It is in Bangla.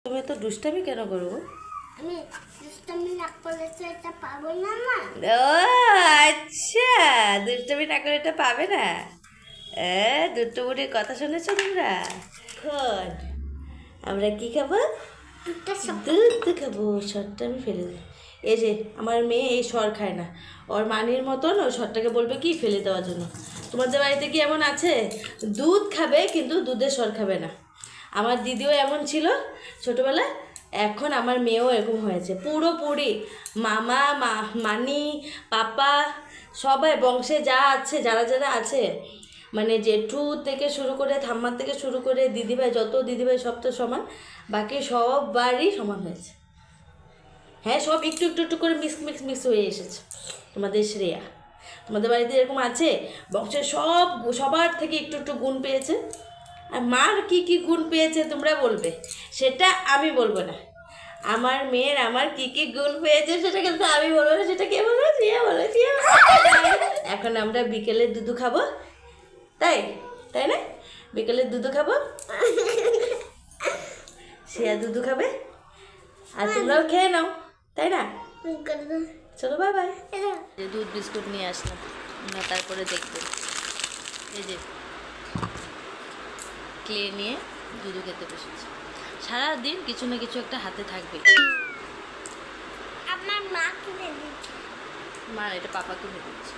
তুমি এত দুষ্টামি কেন করবো? আমি দুষ্টামি না করলে তো এটা পাবো না মা। ও আচ্ছা, দুষ্টামি না করে এটা পাবে না। দুটো বুড়ির কথা শুনেছো তোমরা? গুড। আমরা কি খাবো? দুটো দুধ খাবো। শরটা আমি ফেলে দিই। এই যে আমার মেয়ে এই সর খায় না, ওর মানির মতন ওই সরটাকে বলবে কি ফেলে দেওয়ার জন্য। তোমাদের বাড়িতে কি এমন আছে? দুধ খাবে কিন্তু দুধের সর খাবে না। আমার দিদিও এমন ছিল ছোটোবেলায়, এখন আমার মেয়েও এরকম হয়েছে পুরোপুরি। মামা মানি পাপা সবাই বংশে যা আছে, যারা যারা আছে, মানে জেঠু থেকে শুরু করে ঠাম্মার থেকে শুরু করে দিদিভাই, যত দিদিভাই সব তো সমান, বাকি সবারই সমান হয়েছে। হ্যাঁ, সব একটু একটু একটু করে মিক্স হয়ে এসেছে। তোমাদের শ্রেয়া, তোমাদের বাড়িতে এরকম আছে বংশের সবার থেকে একটু একটু গুণ পেয়েছে? আর মার কি কি গুণ পেয়েছে তোমরা বলবে, সেটা আমি বলবো না। আমার মেয়ের আমার কি কি গুণ পেয়েছে সেটা কিন্তু আমি বলবো না, সেটা কে বলবো? শ্রেয়া বলবো, শ্রেয়া বলবো। এখন আমরা বিকেলে দুধু খাবো, তাই তাই না? বিকেলে দুধু খাবো, শ্রেয়া দুধু খাবে, আর তোমরাও খেয়ে নাও, তাই না? চলো বাই বাই। দুধ বিস্কুট নিয়ে আসলাম না, তারপরে দেখবেন এই যে ক্লে নিয়ে দুধু খেতে বসেছি। সারাদিন কিছু না কিছু একটা হাতে থাকবে। আমার মা কিনে দিচ্ছে। মা এটা পাপা কিনে দিচ্ছে।